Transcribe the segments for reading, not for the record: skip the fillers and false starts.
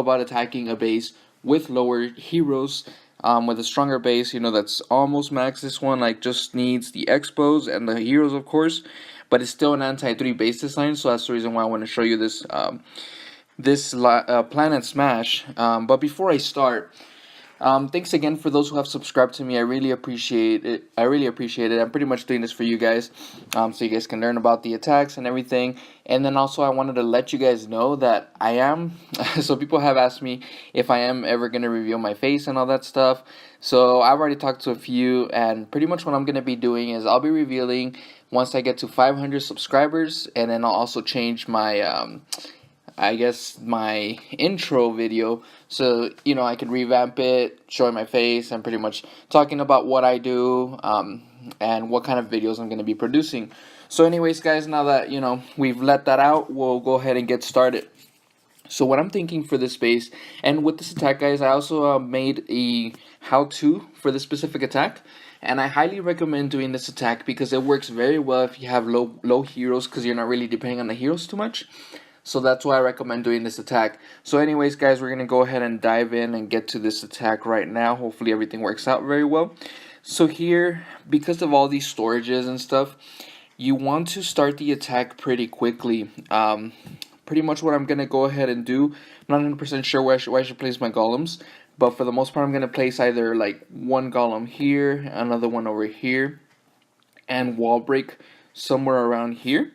about attacking a base with lower heroes. With a stronger base, that's almost max. This one like just needs the expos and the heroes, of course, but it's still an anti-3 base design. So that's the reason why I want to show you this Planet Smash. But before I start, thanks again for those who have subscribed to me. I really appreciate it. I'm pretty much doing this for you guys, so you guys can learn about the attacks and everything. And then also I wanted to let you guys know that I am. So people have asked me if I am ever gonna reveal my face and all that stuff. So I've already talked to a few, and pretty much what I'm gonna be doing is I'll be revealing once I get to 500 subscribers, and then I'll also change my I guess my intro video, so I can revamp it, showing my face and pretty much talking about what I do, and what kind of videos I'm going to be producing. So anyways guys, now that we've let that out, we'll go ahead and get started. So what I'm thinking for this base, and with this attack guys, I also made a how-to for this specific attack, and I highly recommend doing this attack because it works very well if you have low heroes, because you're not really depending on the heroes too much. So that's why I recommend doing this attack. So anyways guys, we're going to go ahead and dive in and get to this attack right now. Hopefully everything works out very well. So here, because of all these storages and stuff, you want to start the attack pretty quickly. Pretty much what I'm going to go ahead and do, I'm not 100% sure where I should place my golems, but for the most part I'm going to place either like one golem here, another one over here, and wall break somewhere around here.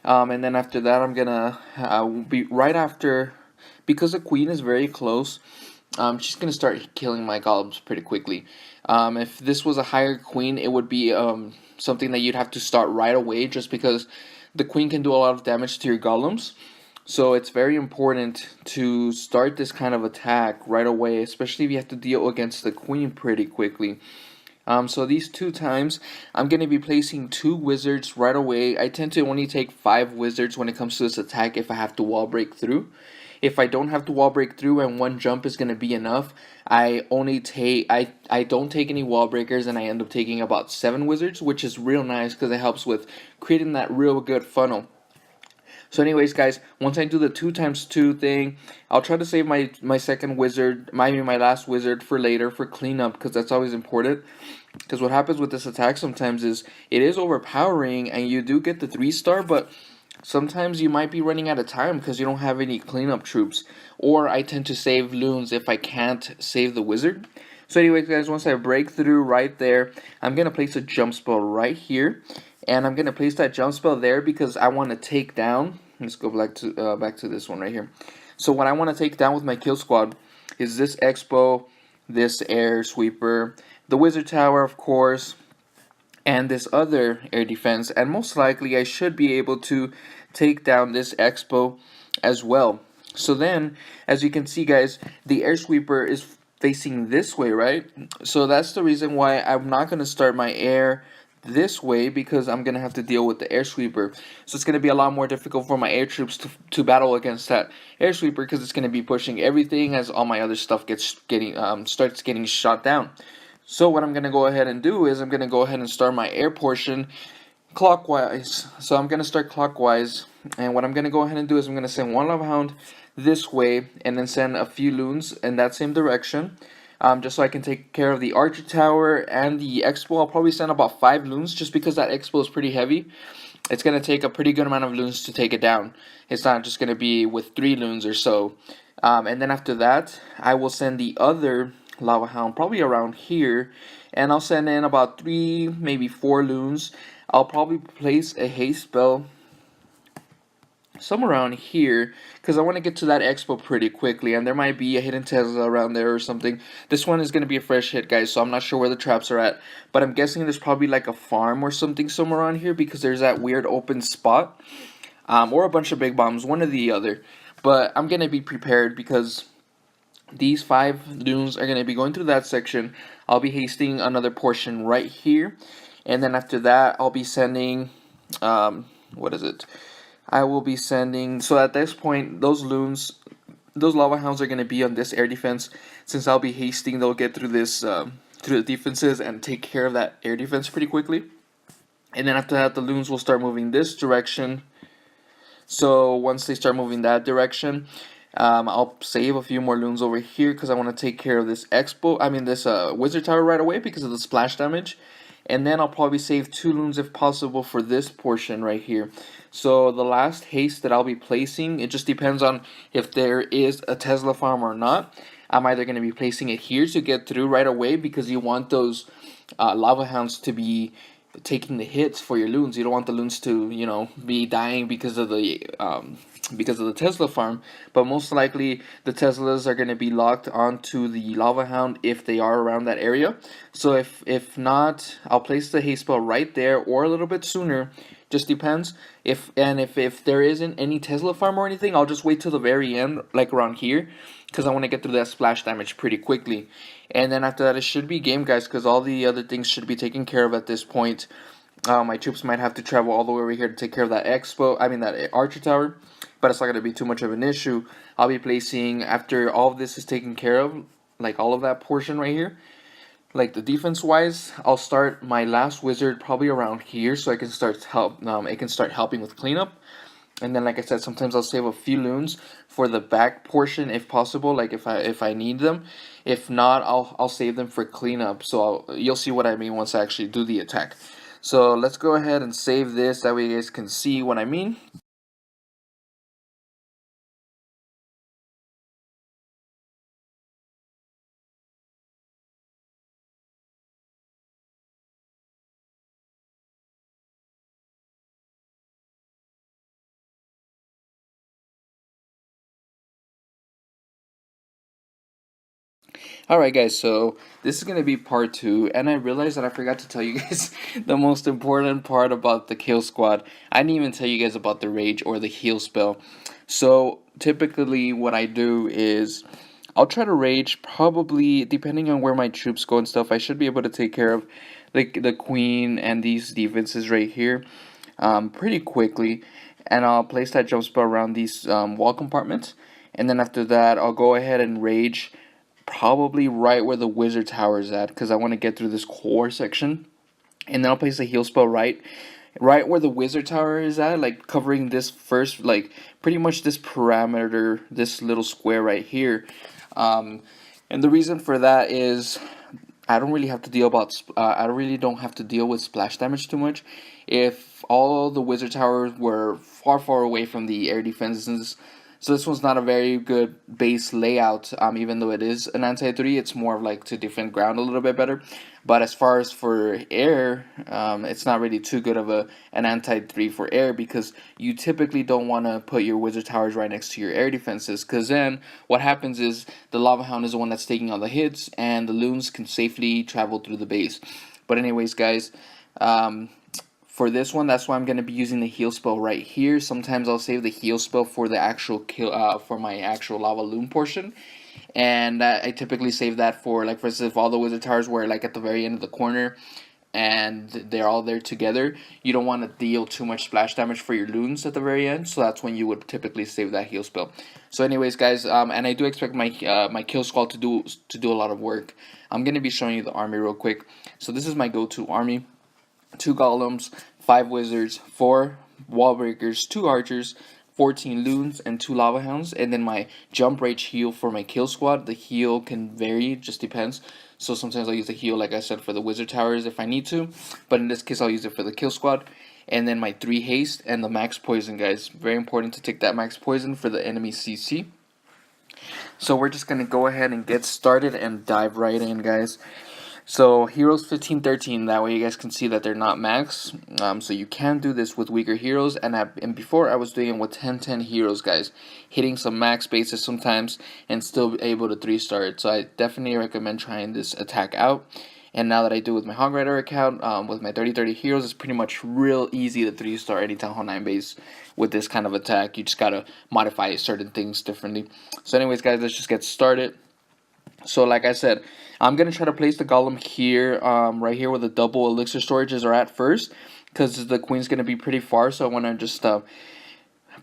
And then after that, I'm gonna be right after, because the queen is very close, she's gonna start killing my golems pretty quickly. If this was a higher queen, it would be something that you'd have to start right away, just because the queen can do a lot of damage to your golems. So it's very important to start this kind of attack right away, especially if you have to deal against the queen pretty quickly. So these 2 times, I'm going to be placing 2 wizards right away. I tend to only take 5 wizards when it comes to this attack if I have to wall break through. If I don't have to wall break through and 1 jump is going to be enough, I don't take any wall breakers, and I end up taking about 7 wizards, which is real nice because it helps with creating that real good funnel. So anyways guys, once I do the 2 times 2 thing, I'll try to save my second wizard, my last wizard for later for cleanup, because that's always important. Because what happens with this attack sometimes is it is overpowering and you do get the 3-star, but sometimes you might be running out of time because you don't have any cleanup troops. Or I tend to save loons if I can't save the wizard. So anyways guys, once I break through right there, I'm going to place a jump spell right here. And I'm going to place that jump spell there because I want to take down, let's go back to this one right here. So what I want to take down with my kill squad is this expo, this air sweeper, the wizard tower of course, and this other air defense. And most likely I should be able to take down this expo as well. So then, as you can see guys, the air sweeper is facing this way, right? So that's the reason why I'm not going to start my air this way, because I'm going to have to deal with the air sweeper. So it's going to be a lot more difficult for my air troops to battle against that air sweeper, because it's going to be pushing everything as all my other stuff starts getting shot down. So what I'm going to go ahead and do is I'm going to go ahead and start my air portion clockwise. So I'm going to start clockwise, and what I'm going to go ahead and do is I'm going to send 1 lava hound this way, and then send a few loons in that same direction. Just so I can take care of the archer tower and the expo. I'll probably send about 5 loons, just because that expo is pretty heavy. It's going to take a pretty good amount of loons to take it down. It's not just going to be with 3 loons or so. And then after that, I will send the other lava hound probably around here, and I'll send in about 3, maybe 4 loons. I'll probably place a haste spell somewhere around here, because I want to get to that expo pretty quickly, and there might be a hidden Tesla around there or something. This one is going to be a fresh hit guys, so I'm not sure where the traps are at, but I'm guessing there's probably like a farm or something somewhere around here, because there's that weird open spot, or a bunch of big bombs, one or the other. But I'm going to be prepared, because these 5 loons are going to be going through that section. I'll be hasting another portion right here, and then after that I'll be sending I will be sending, so at this point, those loons, those lava hounds are going to be on this air defense. Since I'll be hasting, they'll get through this, through the defenses and take care of that air defense pretty quickly. And then after that, the loons will start moving this direction. So once they start moving that direction, I'll save a few more loons over here because I want to take care of this this wizard tower right away because of the splash damage. And then I'll probably save 2 loons if possible for this portion right here. So the last haste that I'll be placing, it just depends on if there is a Tesla farm or not. I'm either going to be placing it here to get through right away because you want those lava hounds to be taking the hits for your loons. You don't want the loons to, be dying because of the Tesla farm. But most likely the Teslas are going to be locked onto the lava hound if they are around that area. So if not, I'll place the haste spell right there or a little bit sooner. Just depends. If there isn't any Tesla farm or anything, I'll just wait till the very end, like around here, because I want to get through that splash damage pretty quickly. And then after that, it should be game, guys, because all the other things should be taken care of at this point. My troops might have to travel all the way over here to take care of that that archer tower, but it's not going to be too much of an issue. I'll be placing, after all of this is taken care of, like all of that portion right here, like the defense wise, I'll start my last wizard probably around here so I can start helping with cleanup. And then, like I said, sometimes I'll save a few loons for the back portion if possible, like if I need them. If not, I'll save them for cleanup. So you'll see what I mean once I actually do the attack. So let's go ahead and save this, that way you guys can see what I mean. Alright guys, so this is going to be part 2, and I realized that I forgot to tell you guys the most important part about the kill squad. I didn't even tell you guys about the rage or the heal spell. So typically what I do is I'll try to rage, probably depending on where my troops go and stuff. I should be able to take care of the queen and these defenses right here pretty quickly, and I'll place that jump spell around these wall compartments, and then after that I'll go ahead and rage probably right where the wizard tower is at, because I want to get through this core section. And then I'll place a heal spell right where the wizard tower is at, like covering this first, like pretty much this parameter, this little square right here. And the reason for that is I don't really have to deal I really don't have to deal with splash damage too much. If all the wizard towers were far away from the air defenses, so this one's not a very good base layout. Even though it is an anti-3, it's more of like to defend ground a little bit better. But as far as for air, it's not really too good of an anti-3 for air, because you typically don't want to put your wizard towers right next to your air defenses, because then what happens is the lava hound is the one that's taking all the hits, and the loons can safely travel through the base. But anyways, guys, for this one, that's why I'm going to be using the heal spell right here. Sometimes I'll save the heal spell for the actual kill, for my actual lava loon portion. And I typically save that for, like, for instance, if all the wizard towers were, like, at the very end of the corner and they're all there together, you don't want to deal too much splash damage for your loons at the very end. So that's when you would typically save that heal spell. So anyways, guys, and I do expect my my kill squad to do a lot of work. I'm going to be showing you the army real quick. So this is my go-to army. 2 golems, 5 wizards, 4 wall breakers, 2 archers, 14 loons, and 2 lava hounds. And then my jump rage heal for my kill squad. The heal can vary, just depends. So sometimes I'll use the heal, like I said, for the wizard towers if I need to, but in this case I'll use it for the kill squad. And then my 3 haste and the max poison, guys. Very important to take that max poison for the enemy CC. So we're just gonna go ahead and get started and dive right in, guys. So heroes 15, 13, that way you guys can see that they're not max. So you can do this with weaker heroes, and before I was doing it with 10, 10 heroes, guys, hitting some max bases sometimes and still able to 3-star it. So I definitely recommend trying this attack out. And now that I do with my Hog Rider account, with my 30-30 heroes, it's pretty much real easy to 3-star any Town Hall 9 base with this kind of attack. You just gotta modify certain things differently. So anyways, guys, let's just get started. So like I said, I'm going to try to place the golem here, right here where the double elixir storages are at first, because the queen's going to be pretty far, so I want to just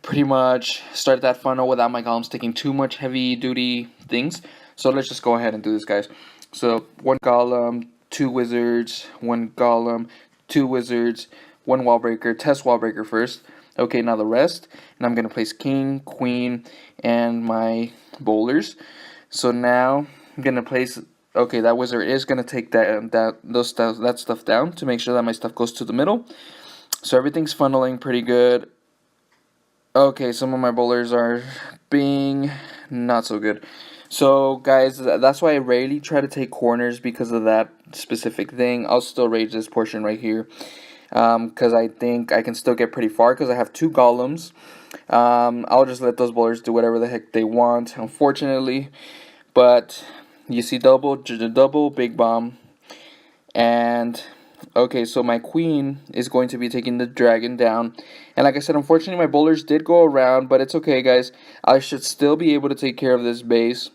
pretty much start that funnel without my golems taking too much heavy duty things. So let's just go ahead and do this, guys. So 1 golem, 2 wizards, 1 golem, 2 wizards, 1 wall breaker, test wall breaker first. Okay, now the rest, and I'm gonna place king, queen, and my bowlers. So now I'm gonna place. Okay, that wizard is gonna take that stuff down to make sure that my stuff goes to the middle. So everything's funneling pretty good. Okay, some of my bowlers are being not so good. So guys, that's why I rarely try to take corners because of that specific thing. I'll still rage this portion right here, because I think I can still get pretty far because I have two golems. I'll just let those bowlers do whatever the heck they want, unfortunately. But you see double big bomb, and okay, so my queen is going to be taking the dragon down. And like I said, unfortunately my bowlers did go around, but it's okay guys. I should still be able to take care of this base.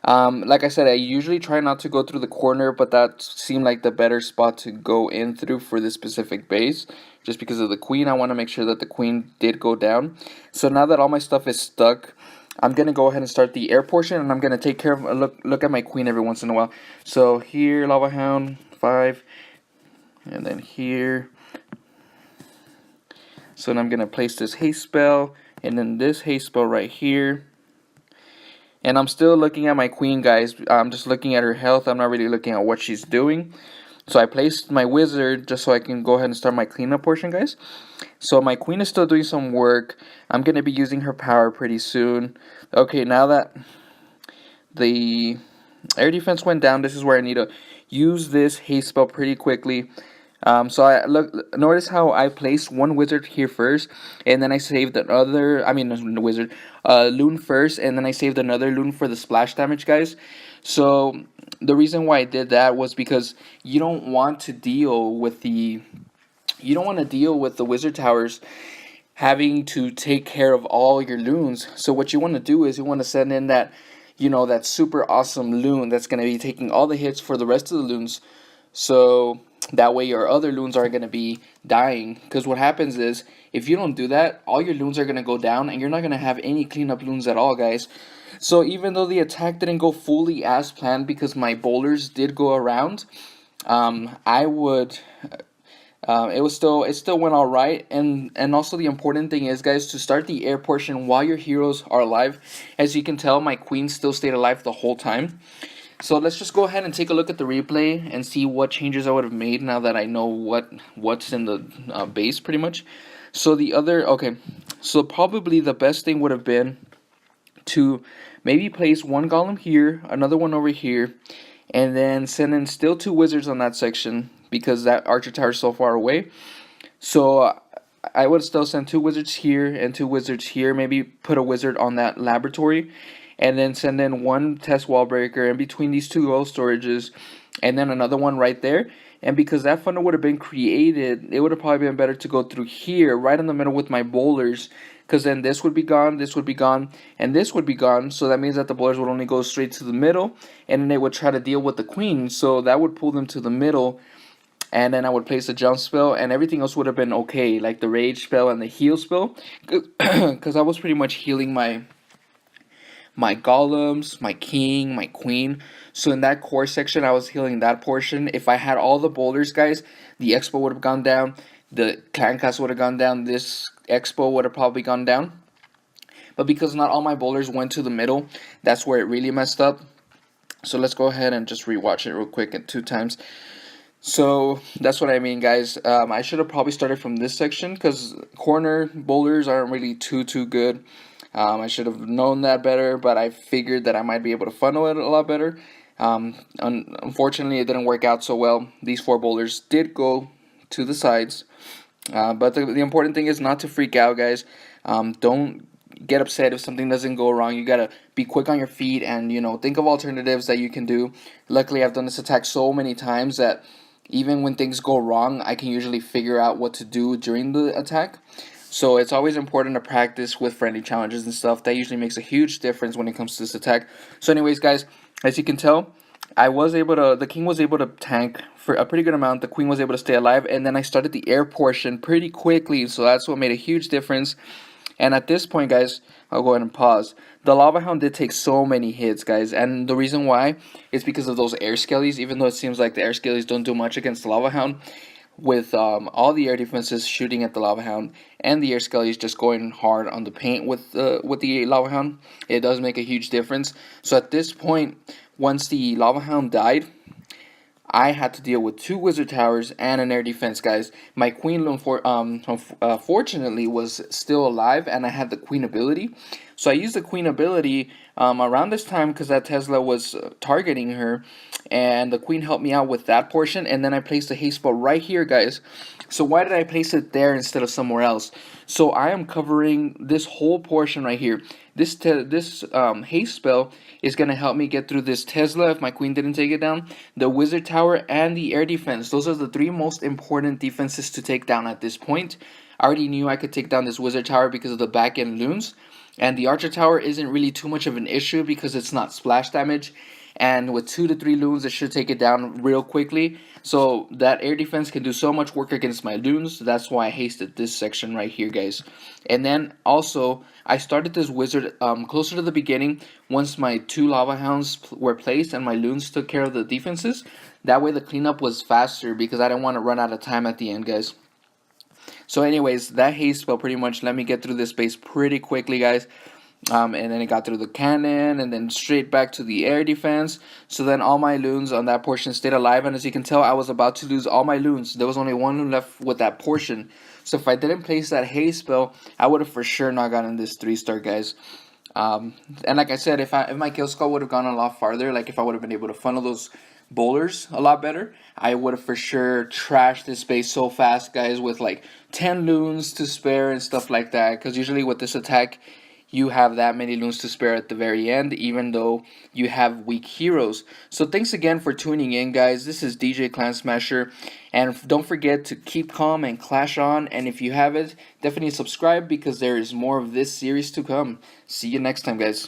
Like I said, I usually try not to go through the corner, but that seemed like the better spot to go in through for this specific base. Just because of the queen, I want to make sure that the queen did go down. So now that all my stuff is stuck, I'm going to go ahead and start the air portion, and I'm going to take care of, look at my queen every once in a while. So here, Lava Hound, 5, and then here. So then I'm going to place this haste spell, and then this haste spell right here. And I'm still looking at my queen, guys. I'm just looking at her health. I'm not really looking at what she's doing. So I placed my wizard just so I can go ahead and start my cleanup portion, guys. So my queen is still doing some work. I'm going to be using her power pretty soon. Okay, now that the air defense went down, this is where I need to use this haste spell pretty quickly. So notice how I placed one wizard here first, and then I saved another, the wizard, loon first, and then I saved another loon for the splash damage, guys. So the reason why I did that was because you don't want to deal with the wizard towers having to take care of all your loons. So what you want to do is you want to send in that, that super awesome loon that's going to be taking all the hits for the rest of the loons. So that way your other loons aren't going to be dying. Because what happens is, if you don't do that, all your loons are going to go down, and you're not going to have any cleanup loons at all, guys. So even though the attack didn't go fully as planned because my bowlers did go around, it still went all right. And also the important thing is, guys, to start the air portion while your heroes are alive. As you can tell, my queen still stayed alive the whole time. So let's just go ahead and take a look at the replay and see what changes I would have made now that I know what's in the base pretty much. So so probably the best thing would have been to maybe place one golem here, another one over here, and then send in still two wizards on that section because that archer tower is so far away. So I would still send two wizards here and two wizards here, maybe put a wizard on that laboratory, and then send in one test wall breaker in between these two gold storages, and then another one right there. And because that funnel would have been created, it would have probably been better to go through here, right in the middle with my bowlers, because then this would be gone, this would be gone, and this would be gone. So that means that the bowlers would only go straight to the middle, and then they would try to deal with the queen. So that would pull them to the middle, and then I would place a jump spell, and everything else would have been okay, like the rage spell and the heal spell, because I was pretty much healing my golems, my king, my queen. So in that core section, I was healing that portion. If I had all the boulders, guys, the expo would have gone down. The clan castle would have gone down. This expo would have probably gone down. But because not all my boulders went to the middle, that's where it really messed up. So let's go ahead and just rewatch it real quick at 2 times. So that's what I mean, guys. I should have probably started from this section because corner boulders aren't really too good. I should have known that better, but I figured that I might be able to funnel it a lot better. Unfortunately, it didn't work out so well. These 4 boulders did go to the sides. But the important thing is not to freak out, guys. Don't get upset if something doesn't go wrong. You gotta be quick on your feet and, think of alternatives that you can do. Luckily, I've done this attack so many times that even when things go wrong, I can usually figure out what to do during the attack. So it's always important to practice with friendly challenges and stuff. That usually makes a huge difference when it comes to this attack. So anyways, guys, as you can tell, the king was able to tank for a pretty good amount. The queen was able to stay alive, and then I started the air portion pretty quickly. So that's what made a huge difference. And at this point, guys, I'll go ahead and pause. The Lava Hound did take so many hits, guys. And the reason why is because of those air skellies. Even though it seems like the air skellies don't do much against the Lava Hound, with all the air defenses shooting at the Lava Hound and the air skellies just going hard on the paint with the Lava Hound, it does make a huge difference. So at this point, once the Lava Hound died, I had to deal with 2 wizard towers and an air defense, guys. My queen loon fortunately was still alive, and I had the queen ability. So I used the queen ability around this time because that Tesla was targeting her, and the queen helped me out with that portion. And then I placed a haste spell right here, guys. So why did I place it there instead of somewhere else? So I am covering this whole portion right here. This haste spell is going to help me get through this Tesla if my queen didn't take it down, the wizard tower, and the air defense. Those are the 3 most important defenses to take down at this point. I already knew I could take down this wizard tower because of the back end loons, and the archer tower isn't really too much of an issue because it's not splash damage, and with 2 to 3 loons it should take it down real quickly. So that air defense can do so much work against my loons. That's why I hasted this section right here, guys. And then also I started this wizard closer to the beginning once my 2 lava hounds were placed and my loons took care of the defenses. That way the cleanup was faster because I didn't want to run out of time at the end, guys. So anyways, that haste spell pretty much let me get through this base pretty quickly, guys. And then it got through the cannon and then straight back to the air defense. So then all my loons on that portion stayed alive, and as you can tell, I was about to lose all my loons. There was only 1 loon left with that portion. So if I didn't place that haste spell, I would have for sure not gotten this 3-star, guys. And like I said, if my kill score would have gone a lot farther, like if I would have been able to funnel those bowlers a lot better, I would have for sure trashed this base so fast, guys, with like 10 loons to spare and stuff like that. Because usually with this attack, you have that many loons to spare at the very end, even though you have weak heroes. So thanks again for tuning in, guys. This is DJ Clan Smasher, and don't forget to keep calm and clash on. And if you haven't, definitely subscribe because there is more of this series to come. See you next time, guys.